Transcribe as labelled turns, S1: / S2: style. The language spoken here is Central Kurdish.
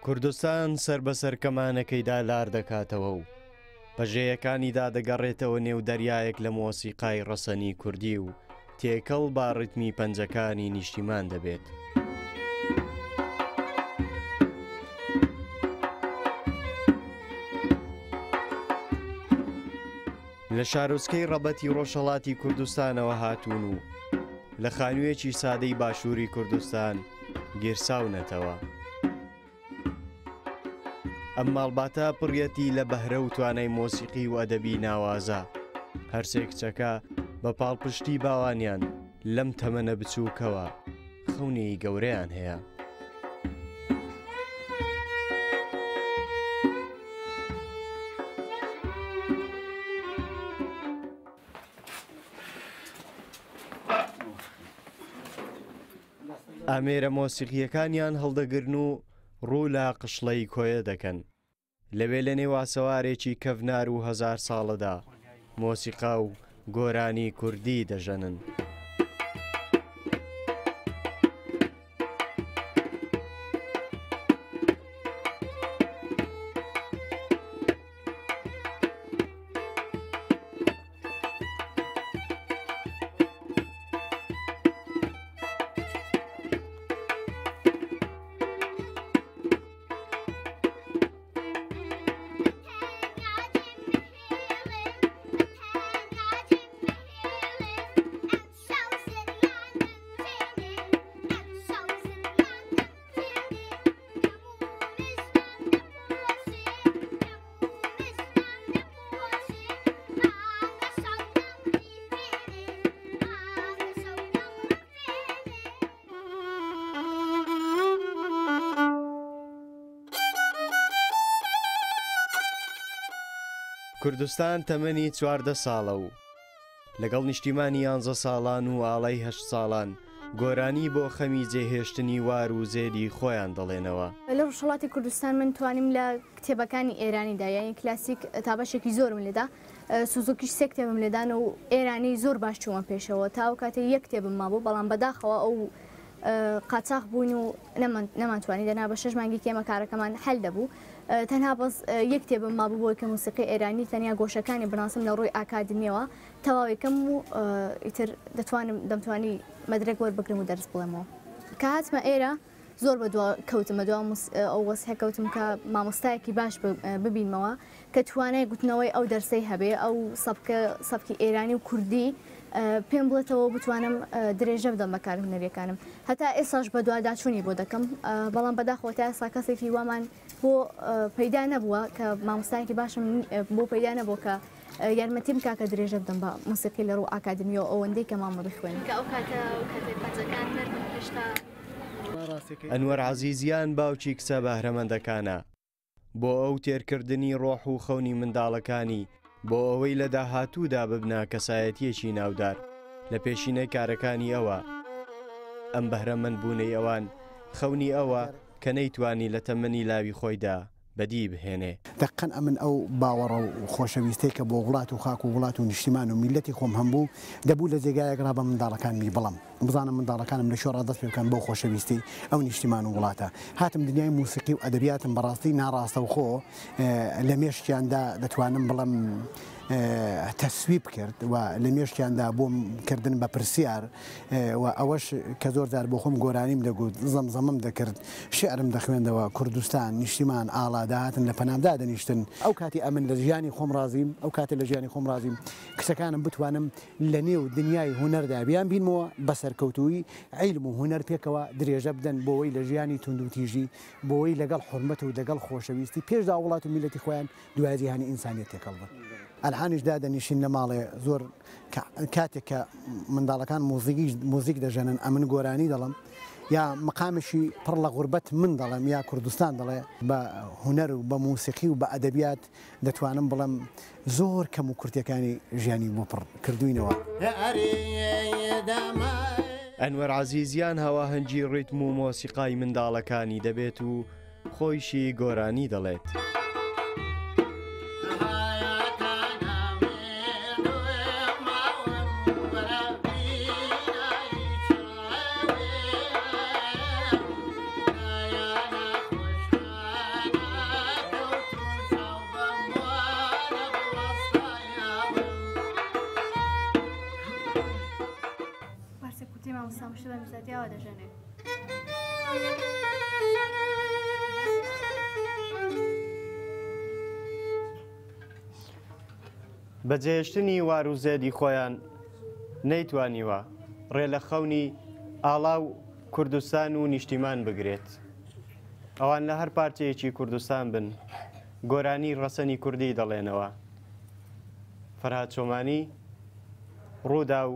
S1: کوردستان سەر بەسەر کەمانەکەیدا لار دەکاتەوە و پەژەیەکانیدا دەگەڕێتەوە نێو دەریایەک لە مۆسیقای ڕەسەنی کوردی و تێکەڵ با ڕیتمی پەنجەکانی نیشتیمان دەبێت. لە شارۆچکەی ڕەبەتی ڕۆژهەڵاتی کوردستانەوە هاتوون و لە خانوویەکی سادەی باشووری کوردستان گێرساونەتەوە. ئەم ماڵباتە پڕیەتی لە بەهرە و توانای مۆسیقی و ئەدەبی ناوازە، هەرسێ کچەکە بە پاڵپشتی باوانیان لەم تەمەنە بچووکەوە خەونی گەورەیان هەیە. ئامێرە مۆسیقیەکانیان هەڵدەگرن و ڕوو لە قشڵەی کۆیە دەکەن. لەوێ لە نێواسەوارێکی کەڤنار و هەزار ساڵەدا مۆسیقا و گۆرانی کوردی دەژەنن. کوردستان تەمەنی 14 ساڵە و لەگەڵ نیشتیمانی 11 ساڵان و ئاڵای 8 ساڵان گۆرانی بۆ خەمی جێهێشتنی وار و زێدی خۆیان دەڵێنەوە.
S2: لە ڕۆژهەڵاتی کوردستان من توانیم لە کتێبەکانی ئێرانیدا یانی کلاسیک تابەشێکی زۆرم لێدا، سوزوکیش 3 کتێبم لێدان و ئێرانی زۆر باش چوومە پێشەوە تا ئەو کاتێ یەک کتێبم مابوو، بەڵام بەداخەوە ئەو قاچاق بووین و نەمانتوانی دەنا بە 6 مانگی کێمە کارەکەمان هەل دەبوو. تەنها بەس یەک کتێبم مابوو بۆ کە موسیقی ئێرانی تەنیا گۆشەکانی بناسم لە ڕووی ئاکادمیەوە تەواوێکم و ئیتر دەمتوانی مەدرێک وەربگرم و دەرس بڵێمەوە. کە هاتمە ئێرە زۆر بەدوا کەوتمە دوام ئەو وەسیحە کەوتم کە مامۆستایەکی باش ببینمەوە کە توانای گوتنەوەی ئەو دەرسەی هەبێ، ئەو سەبکی ئێرانی و کوردی پێم بڵێتەوە بتوانم درێژە بدەم بەکار هونەریەکانم. هەتا ئێساش بە دوواداچوونی بۆ دەکەم، بەڵام بەداخەوە تا ئێستا کەسێکی وامان بۆ پەیدا نەبووە کە مامۆستایەکی باشم بۆ پەیدا نەبوو کە یارمەتیم کا کە درێژە بدەم بە موسیقی لە ڕوو ئاکادمیەوە ئەوەندەی کە مامە بخوێنم.
S1: ئەنوەر عەزیزیان باوکی کچە بەهرەمەندەکانە بۆ ئەو تێرکردنی ڕۆح و خەونی منداڵەکانی بۆ ئەوەی لە داهاتوودا ببنە کەسایەتیەکی ناودار لە پێشینەی کارەکانی ئەوە. ئەم بەهرەمەند بوونەی ئەوان خەونی ئەوە کە نەیتوانی لە تەمەنی لاوی خۆیدا بەدی بهێنێ.
S3: دقن ئەمن ئەو باوەڕە و خۆشەویستەی کە بۆ وڵات و خاک و وڵات و نیشتیمان و میلەتی خۆم هەمبوو دەبوو لە جێگایەکرا بە منداڵەکانمی بڵم بزانم منداڵەکانم لە شۆڕا دەست پێ بکەن بۆ خۆشەویستی ئەو نیشتیمان و وڵاتە. هاتم دنیای موسیقی و ئەدەبیاتم بەڕاستی ناڕاستە و خۆ لە مێشکیاندا دەتوانم بڵم تەسویب کرد و لە مێشکیاندا بۆم کردن بە پرسیار و ئەوەش کە زۆر جار بۆ خۆم گۆرانیم دەگوت زەمزەمم دەکرد، شعرم دەخوێندەوە، کوردستان نیشتیمان ئاڵاداهاتن لە پەنامدا دەنیشتن. ئەو کاتی ئەمن لە ژیانی خۆم ڕازیم، ئەو کاتە لە ژیانی خۆم ڕازیم کچەکانم بتوانم لە نێو دنیای هونەردا بیان بینمەوە بە سەرکەوتووی عیلم و هونەر پێکەوە درێژە بدەن بۆەوەی لە ژیانی تونند و تیژی بۆەوەی لەگەڵ حورمەت و لەگەڵ خۆشەویستی پێشدا وڵات و میلەتی خۆیان دوای جیهانی ئینسانیەت تێکەڵ بن. ئەلحانیشدا دەنیشین لە ماڵێ زۆر کاتێک کە منداڵەکان مۆزیک دەژەنن ئەمن گۆرانی دەڵم یا مقامشی پڕ لە غوربەت من دەڵێم یا کوردستان دەڵێ بە هونەر و بە موسیقی و بە ئەدەبیات دەتوانم بڵم زۆر کەم و کورتەکانی ژیانی بۆ پڕ کردوینەوە.
S1: ئەنوەر عەزیزیان هەواهەنگی ڕیتم و مۆسیقای منداڵەکانی دەبێت و خۆیشی گۆرانی دەڵێت.
S2: ئازادیاوە دەژەنێ.
S1: بەجێهێشتنی وار و زێدی خۆیان نەیتوانیوە ڕێ لە خەونی ئاڵاو کوردستان و نیشتیمان بگرێت. ئەوان لە هەر پارچەیەکی کوردستان بن گۆرانی ڕەسەنی کوردی دەڵێنەوە. فەرهاد چۆمانی ڕوودا و